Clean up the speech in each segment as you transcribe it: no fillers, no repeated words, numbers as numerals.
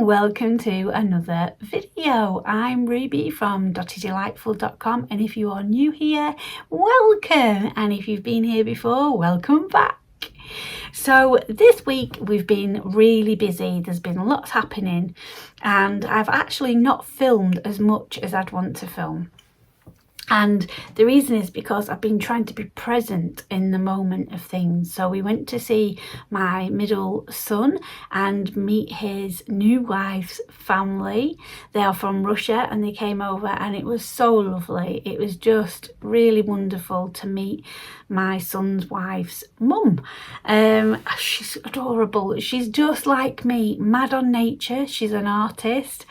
and welcome to another video. I'm Ruby from dottydelightful.com, and if you are new here, welcome, and if you've been here before, welcome back. So this week we've been really busy. There's been lots happening and I've actually not filmed as much as I'd want to film. And the reason is because I've been trying to be present in the moment of things. So we went to see my middle son and meet his new wife's family. They are from Russia and they came over and it was so lovely. It was just really wonderful to meet my son's wife's mum. She's adorable. She's just like me, mad on nature. She's an artist.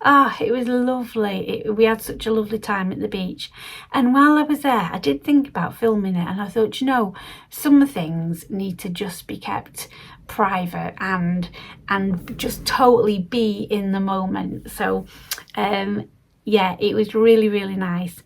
It was lovely. We had such a lovely time at the beach. And while I was there, I did think about filming it. And I thought, you know, some things need to just be kept private and just totally be in the moment. So, yeah, it was really, really nice.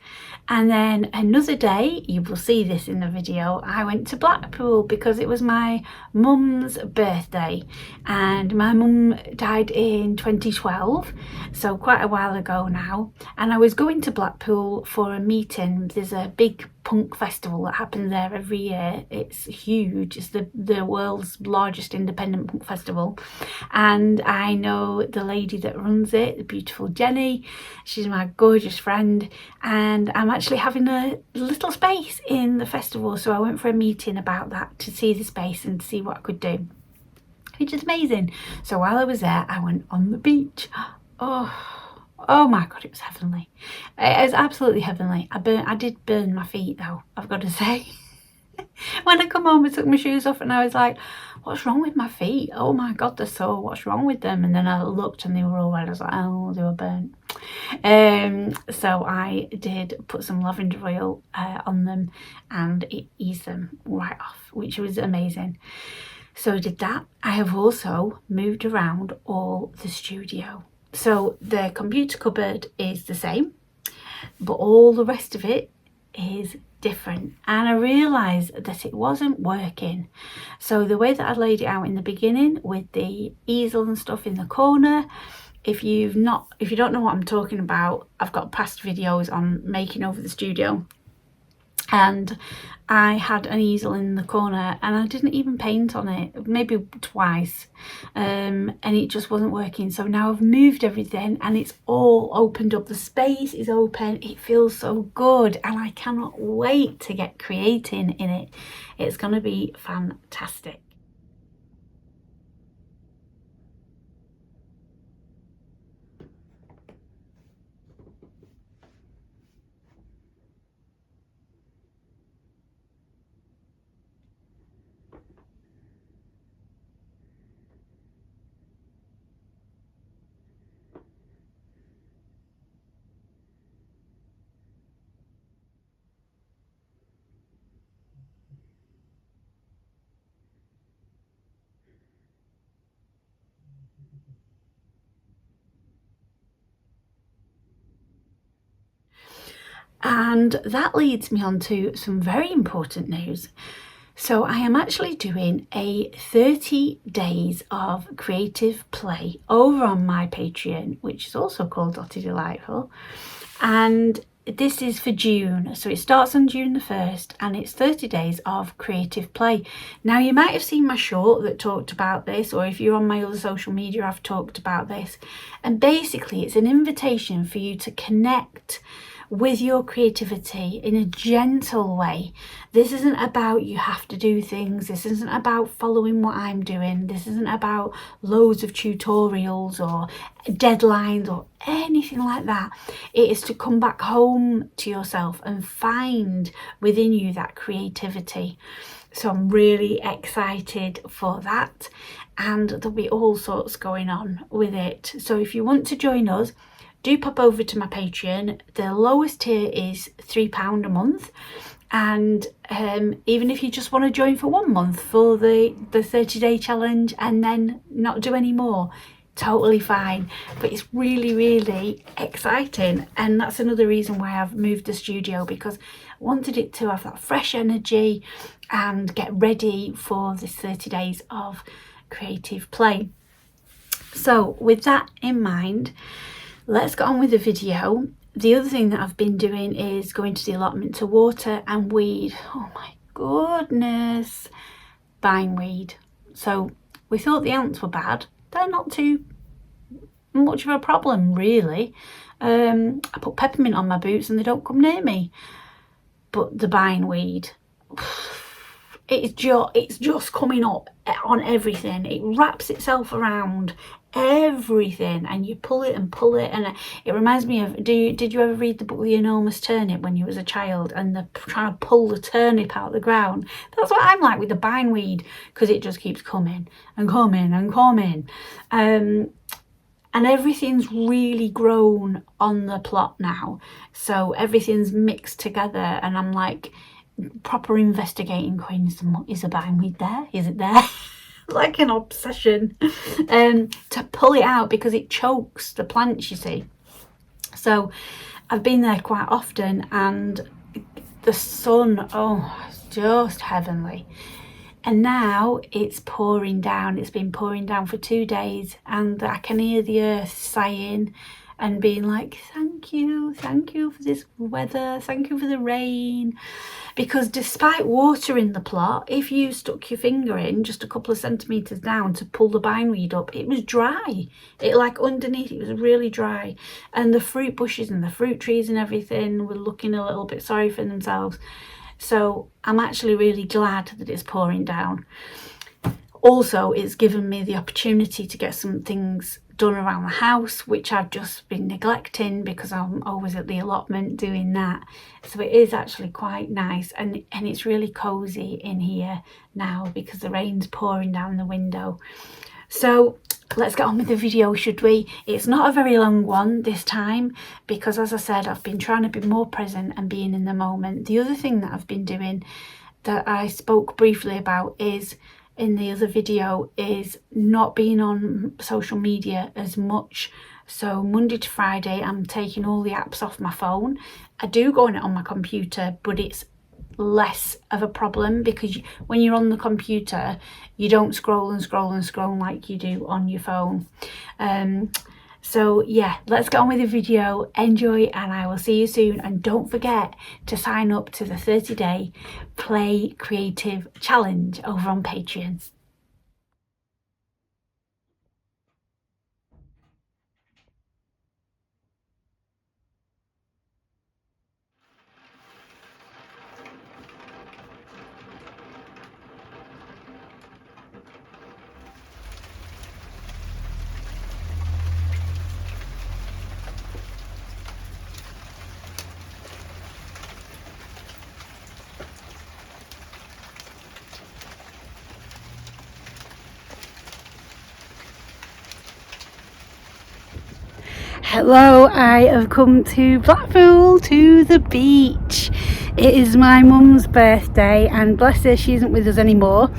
And then another day, you will see this in the video, I went to Blackpool because it was my mum's birthday. And my mum died in 2012, so quite a while ago now. And I was going to Blackpool for a meeting. There's a big punk festival that happens there every year. It's huge. It's the world's largest independent punk festival. And I know the lady that runs it, the beautiful Jenny. She's my gorgeous friend. And I'm actually having a little space in the festival. So I went for a meeting about that to see the space and see what I could do, which is amazing. So while I was there, I went on the beach. Oh my God, it was heavenly. It was absolutely heavenly. I did burn my feet though, I've got to say. When I come home, I took my shoes off and I was like, what's wrong with my feet? Oh my God, they're sore. What's wrong with them? And then I looked and they were all red. I was like, oh, they were burnt. So I did put some lavender oil on them and it eased them right off, which was amazing. So I did that. I have also moved around all the studio. So the computer cupboard is the same, but all the rest of it is different. And I realised that it wasn't working. So the way that I laid it out in the beginning with the easel and stuff in the corner, if you don't know what I'm talking about, I've got past videos on making over the studio. And I had an easel in the corner and I didn't even paint on it, maybe twice, and it just wasn't working. So now I've moved everything and it's all opened up. The space is open. It feels so good and I cannot wait to get creating in it. It's going to be fantastic. And that leads me on to some very important news. So I am actually doing a 30 days of creative play over on my Patreon, which is also called Dotty Delightful. And this is for June. So it starts on June the 1st and it's 30 days of creative play. Now you might have seen my short that talked about this, or if you're on my other social media, I've talked about this. And basically it's an invitation for you to connect with your creativity in a gentle way. This isn't about you have to do things. This isn't about following what I'm doing. This isn't about loads of tutorials or deadlines or anything like that. It is to come back home to yourself and find within you that creativity. So I'm really excited for that, and there'll be all sorts going on with it. So if you want to join us, do pop over to my Patreon. The lowest tier is £3 a month, and even if you just want to join for 1 month for the 30-day challenge and then not do any more, totally fine. But it's really, really exciting, and that's another reason why I've moved the studio, because I wanted it to have that fresh energy and get ready for this 30 days of creative play. So with that in mind, let's get on with the video. The other thing that I've been doing is going to the allotment to water and weed. Oh my goodness, bindweed. So we thought the ants were bad. They're not too much of a problem, really. I put peppermint on my boots and they don't come near me. But the bindweed, it's just coming up on everything. It wraps itself around everything, and you pull it and pull it, and it reminds me of, did you ever read the book The Enormous Turnip when you was a child, and they're trying to pull the turnip out of the ground? That's what I'm like with the bindweed, because it just keeps coming and coming and coming. And everything's really grown on the plot now, so everything's mixed together, and I'm like proper investigating, going, is the bindweed there? Is it there? Like an obsession to pull it out, because it chokes the plants, you see. So I've been there quite often, and the sun, oh, it's just heavenly. And now it's pouring down. It's been pouring down for 2 days, and I can hear the earth sighing and being like, thank you for this weather, thank you for the rain. Because despite water in the plot, if you stuck your finger in just a couple of centimetres down to pull the bindweed up, it was dry. It, like, underneath it was really dry, and the fruit bushes and the fruit trees and everything were looking a little bit sorry for themselves. So I'm actually really glad that it's pouring down. Also, it's given me the opportunity to get some things done around the house, which I've just been neglecting because I'm always at the allotment doing that. So it is actually quite nice, and it's really cozy in here now because the rain's pouring down the window. So let's get on with the video, should we? It's not a very long one this time because, as I said, I've been trying to be more present and being in the moment. The other thing that I've been doing that I spoke briefly about is, in the other video, is not being on social media as much. So Monday to Friday I'm taking all the apps off my phone. I do go on it on my computer, but it's less of a problem because when you're on the computer you don't scroll and scroll and scroll like you do on your phone. So yeah, let's get on with the video. Enjoy, and I will see you soon. And don't forget to sign up to the 30-day Play Creative Challenge over on Patreon. Hello, I have come to Blackpool, to the beach. It is my mum's birthday, and bless her, she isn't with us anymore.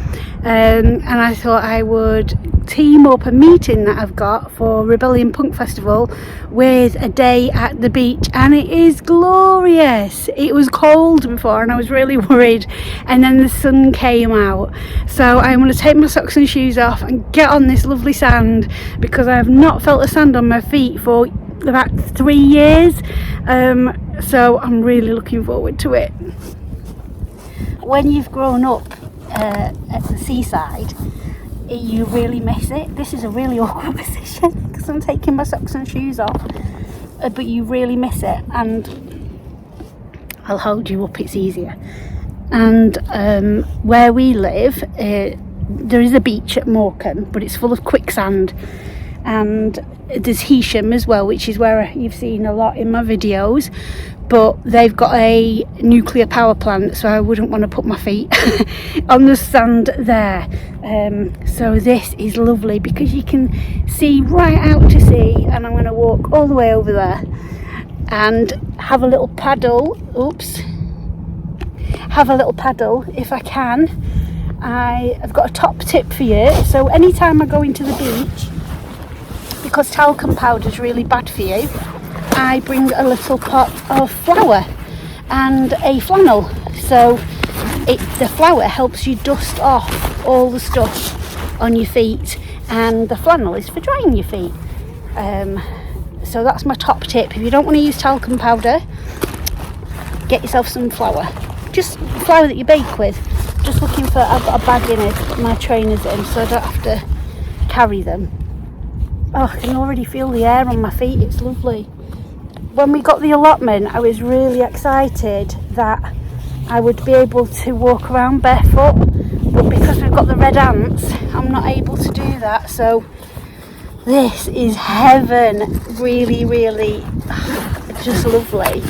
And I thought I would team up a meeting that I've got for Rebellion Punk Festival with a day at the beach, and it is glorious. It was cold before and I was really worried, and then the sun came out. So I'm going to take my socks and shoes off and get on this lovely sand, because I have not felt the sand on my feet for about 3 years. So I'm really looking forward to it. When you've grown up at the seaside, you really miss it. This is a really awkward position because I'm taking my socks and shoes off, but you really miss it, and I'll hold you up, it's easier. And where we live, there is a beach at Morecambe, but it's full of quicksand, and there's Heysham as well, which is where you've seen a lot in my videos, but they've got a nuclear power plant, so I wouldn't want to put my feet on the sand there. So this is lovely because you can see right out to sea, and I'm going to walk all the way over there and have a little paddle. Have a little paddle if I can. I've got a top tip for you. So anytime I go into the beach, because talcum powder is really bad for you, I bring a little pot of flour and a flannel. So the flour helps you dust off all the stuff on your feet, and the flannel is for drying your feet. So that's my top tip. If you don't want to use talcum powder, get yourself some flour, just flour that you bake with. Just looking for, I've got a bag in it to put my trainers in so I don't have to carry them. Oh, I can already feel the air on my feet, it's lovely. When we got the allotment, I was really excited that I would be able to walk around barefoot, but because we've got the red ants, I'm not able to do that. So this is heaven, really, really just lovely.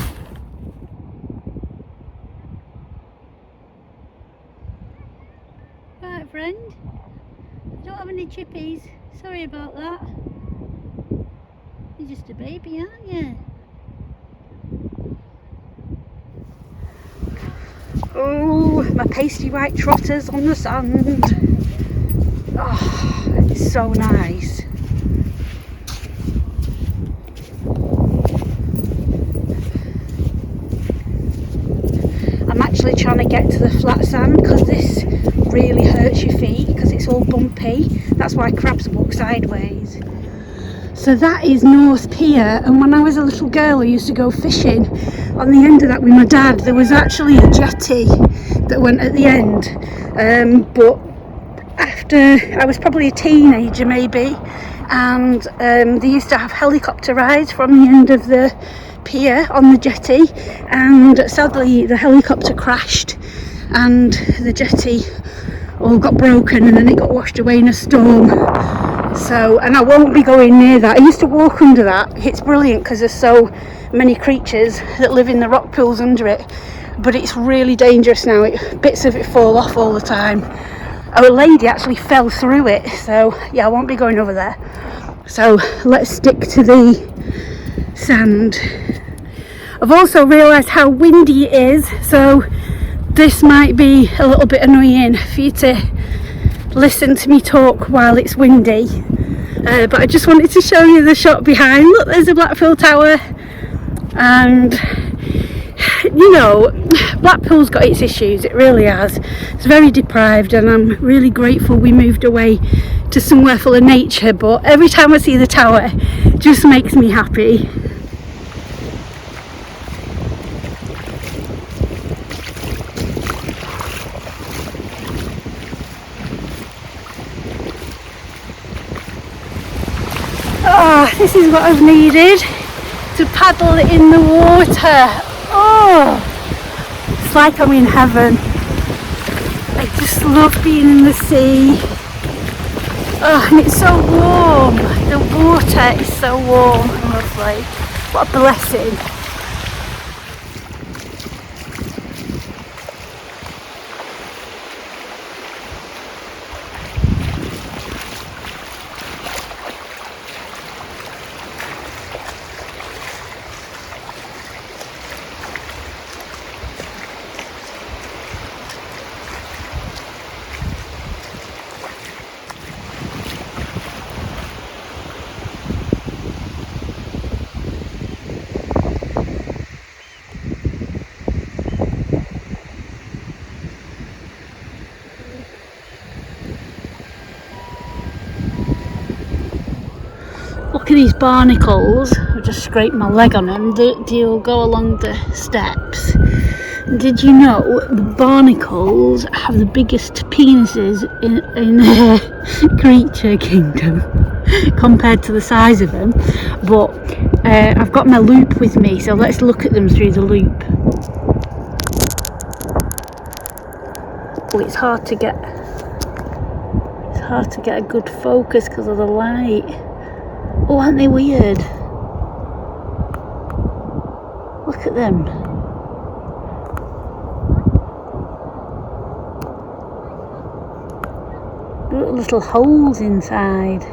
Right, friend, I don't have any chippies, sorry about that. You're just a baby, aren't you? Oh, my pasty white trotters on the sand. Oh, it's so nice. I'm actually trying to get to the flat sand because this really hurts your feet because it's all bumpy. That's why crabs walk sideways. So that is North Pier, and when I was a little girl I used to go fishing on the end of that with my dad. There was actually a jetty that went at the end, but after I was probably a teenager maybe, and they used to have helicopter rides from the end of the pier on the jetty, and sadly the helicopter crashed and the jetty all got broken and then it got washed away in a storm. So, and I won't be going near that. I used to walk under that. It's brilliant because there's so many creatures that live in the rock pools under it, but it's really dangerous now. Bits of it fall off all the time. A lady actually fell through it, so yeah, I won't be going over there. So let's stick to the sand. I've also realised how windy it is, so this might be a little bit annoying for you to listen to me talk while it's windy, but I just wanted to show you the shot behind. Look, there's a Blackpool Tower, and you know, Blackpool's got its issues, it really has. It's very deprived, and I'm really grateful we moved away to somewhere full of nature, but every time I see the tower it just makes me happy. Oh, this is what I've needed to paddle in the water. Oh, it's like I'm in heaven. I just love being in the sea. Oh, and it's so warm. The water is so warm and lovely. What a blessing. Look at these barnacles. I just scraped my leg on them. They'll go along the steps. Did you know the barnacles have the biggest penises in the creature kingdom compared to the size of them? But I've got my loop with me, so let's look at them through the loop. Oh, it's hard to get a good focus because of the light. Oh, aren't they weird? Look at them. Little holes inside.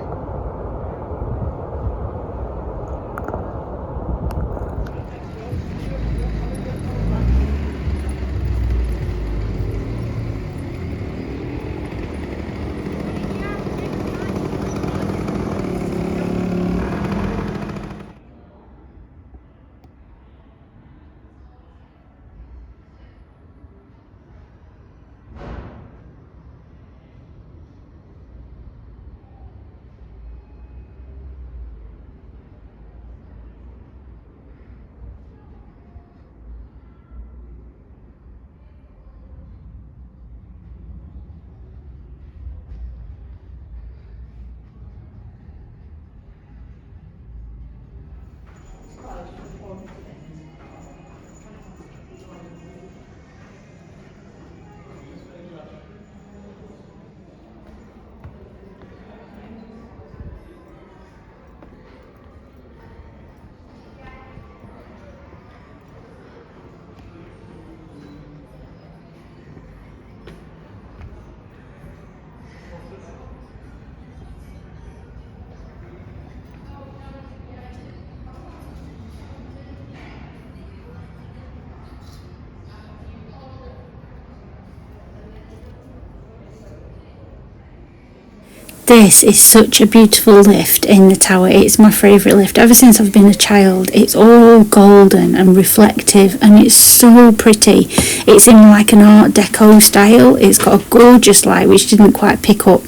This is such a beautiful lift in the tower. It's my favourite lift ever since I've been a child. It's all golden and reflective and it's so pretty. It's in like an Art Deco style. It's got a gorgeous light which didn't quite pick up.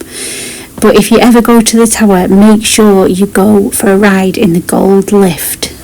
But if you ever go to the tower, make sure you go for a ride in the gold lift.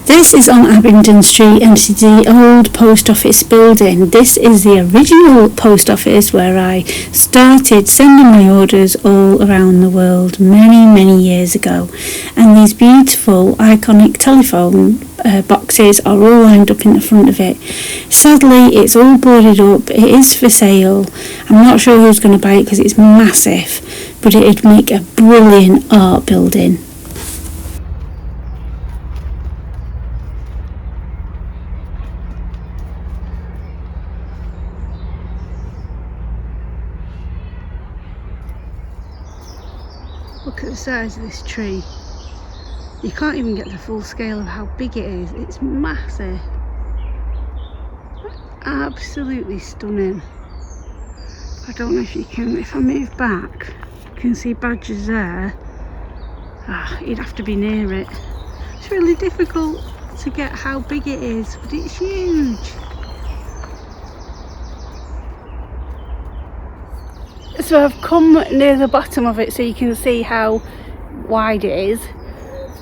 This is on Abingdon Street and it's the old post office building. This is the original post office where I started sending my orders all around the world many years ago. And these beautiful iconic telephone boxes are all lined up in the front of it. Sadly, it's all boarded up. It is for sale. I'm not sure who's going to buy it because it's massive, but it'd make a brilliant art building. Look at the size of this tree. You can't even get the full scale of how big it is. It's massive. Absolutely stunning. I don't know if you can, if I move back, you can see badgers there. You'd have to be near it. It's really difficult to get how big it is, but it's huge. So I've come near the bottom of it so you can see how wide it is.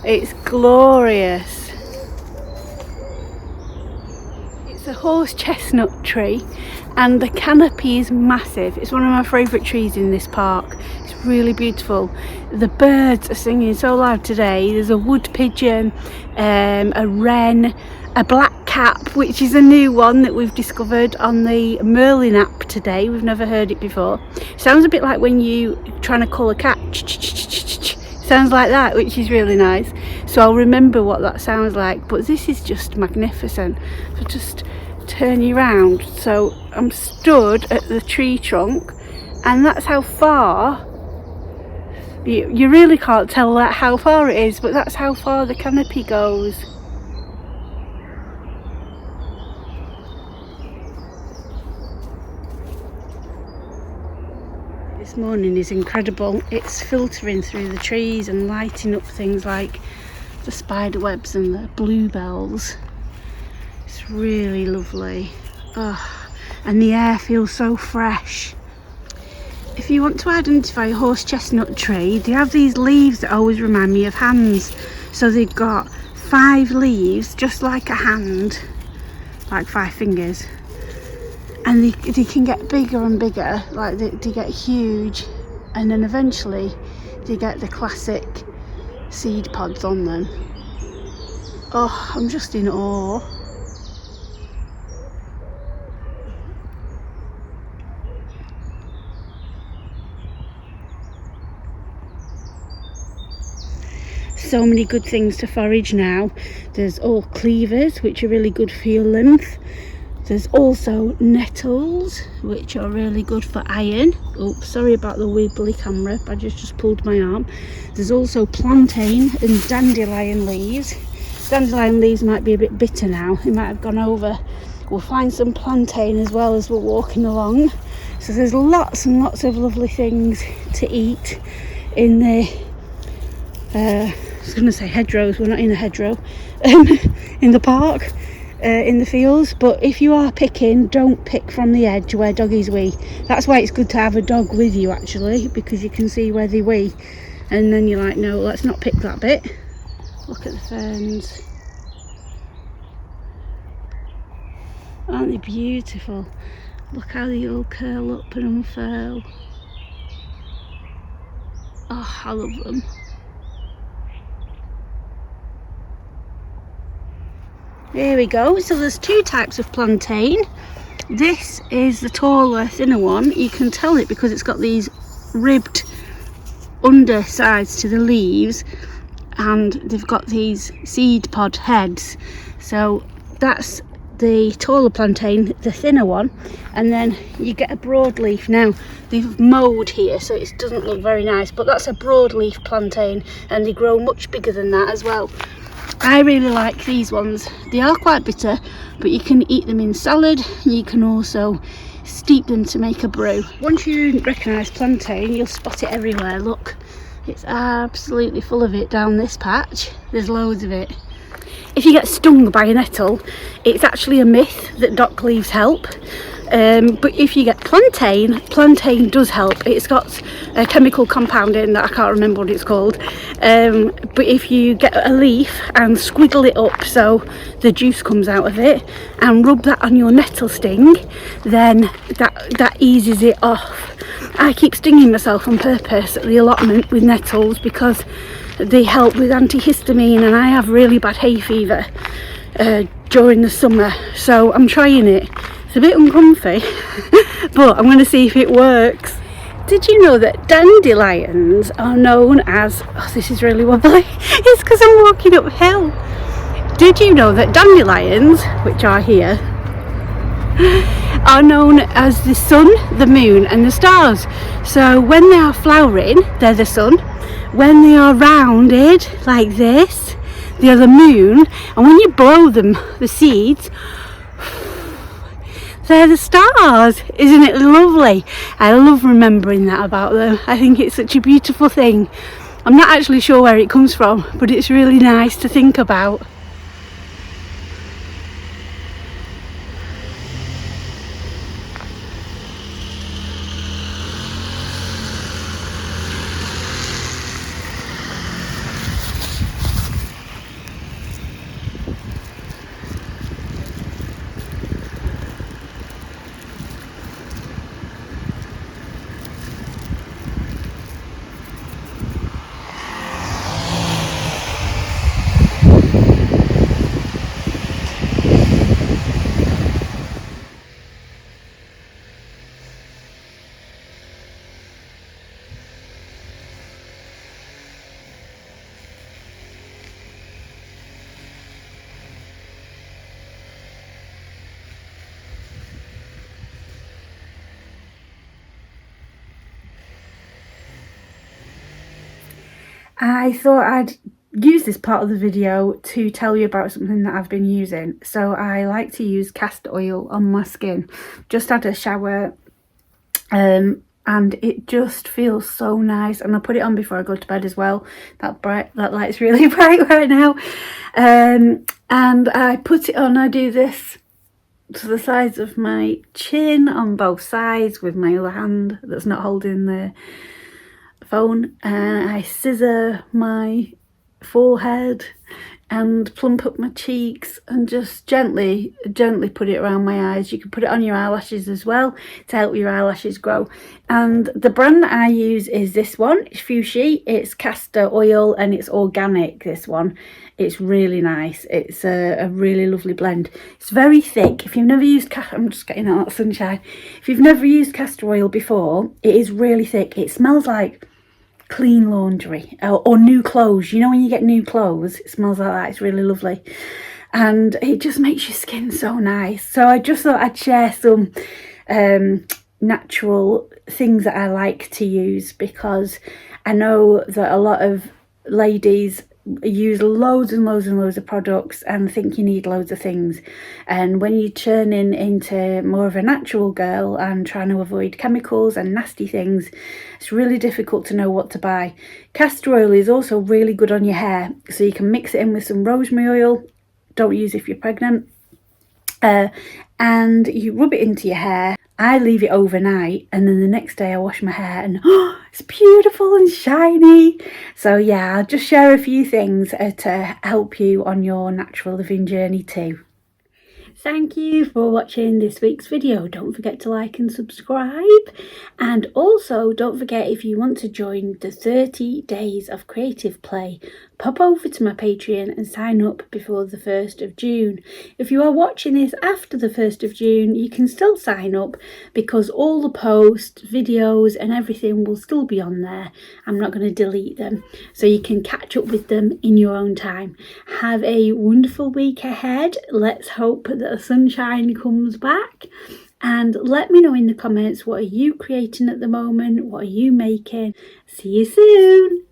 It's glorious. It's a horse chestnut tree and the canopy is massive. It's one of my favourite trees in this park. It's really beautiful. The birds are singing so loud today. There's a wood pigeon, a wren, a black cap, which is a new one that we've discovered on the Merlin app today. We've never heard it before. Sounds a bit like when you trying to call a cat. Sounds like that, which is really nice. So I'll remember what that sounds like. But this is just magnificent. So just turn you around. So I'm stood at the tree trunk, and that's how far. You really can't tell that how far it is, but that's how far the canopy goes. This morning is incredible. It's filtering through the trees and lighting up things like the spider webs and the bluebells. It's really lovely. Oh, and the air feels so fresh. If you want to identify a horse chestnut tree, they have these leaves that always remind me of hands. So they've got 5 leaves, just like a hand, like 5 fingers. And they can get bigger and bigger, like they get huge, and then eventually they get the classic seed pods on them. Oh, I'm just in awe. So many good things to forage now. There's all cleavers, which are really good for your lymph. There's also nettles, which are really good for iron. Oh, sorry about the wibbly camera, I just pulled my arm. There's also plantain and dandelion leaves. Dandelion leaves might be a bit bitter now, it might have gone over. We'll find some plantain as well as we're walking along. So there's lots and lots of lovely things to eat in the, I was going to say hedgerows, we're not in a hedgerow, in the park. In the fields, but if you are picking, don't pick from the edge where doggies wee. That's why it's good to have a dog with you, actually, because you can see where they wee, and then you're like, no, let's not pick that bit. Look at the ferns. Aren't they beautiful? Look how they all curl up and unfurl. Oh, I love them. There we go. So there's 2 types of plantain. This is the taller, thinner one. You can tell it because it's got these ribbed undersides to the leaves, and they've got these seed pod heads. So that's the taller plantain, the thinner one, and then you get a broadleaf. Now they've mowed here so it doesn't look very nice, but that's a broadleaf plantain, and they grow much bigger than that as well. I really like these ones. They are quite bitter, but you can eat them in salad. You can also steep them to make a brew. Once you recognise plantain, you'll spot it everywhere. Look, it's absolutely full of it down this patch. There's loads of it. If you get stung by a nettle, it's actually a myth that dock leaves help. But if you get plantain does help. It's got a chemical compound in that I can't remember what it's called. But if you get a leaf and squiggle it up so the juice comes out of it and rub that on your nettle sting, then that eases it off. I keep stinging myself on purpose at the allotment with nettles because they help with antihistamine, and I have really bad hay fever during the summer, so I'm trying it. It's a bit uncomfy, but I'm going to see if it works. Did you know that dandelions are known as, oh, this is really wobbly, it's because I'm walking uphill. Did you know that dandelions, which are here, are known as the sun, the moon and the stars? So when they are flowering, they're the sun. When they are rounded like this, they are the moon. And when you blow them, the seeds, they're the stars. Isn't it lovely? I love remembering that about them. I think it's such a beautiful thing. I'm not actually sure where it comes from, but it's really nice to think about. I thought I'd use this part of the video to tell you about something that I've been using. So I like to use castor oil on my skin. Just had a shower and it just feels so nice. And I put it on before I go to bed as well. That light's really bright right now. And I put it on, I do this to the sides of my chin on both sides with my other hand that's not holding the phone, and I scissor my forehead and plump up my cheeks and just gently put it around my eyes. You can put it on your eyelashes as well to help your eyelashes grow. And the brand that I use is this one. It's Fushi. It's Castor Oil and it's organic, this one. It's really nice. It's a really lovely blend. It's very thick. If you've never used I'm just getting out that sunshine. If you've never used castor oil before, it is really thick. It smells like clean laundry or new clothes. You know when you get new clothes, it smells like that. It's really lovely, and it just makes your skin so nice. So I just thought I'd share some natural things that I like to use, because I know that a lot of ladies use loads and loads and loads of products and think you need loads of things, and when you're turning into more of a natural girl and trying to avoid chemicals and nasty things, it's really difficult to know what to buy. Castor oil is also really good on your hair, so you can mix it in with some rosemary oil. Don't use if you're pregnant, and you rub it into your hair. I leave it overnight, and then the next day I wash my hair and it's beautiful and shiny. So yeah, I'll just share a few things to help you on your natural living journey too. Thank you for watching this week's video. Don't forget to like and subscribe, and also don't forget, if you want to join the 30 days of creative play, pop over to my Patreon and sign up before the 1st of June. If you are watching this after the 1st of June, you can still sign up, because all the posts, videos and everything will still be on there. I'm not going to delete them, so you can catch up with them in your own time. Have a wonderful week ahead. Let's hope that the sunshine comes back, and let me know in the comments, what are you creating at the moment? What are you making? See you soon.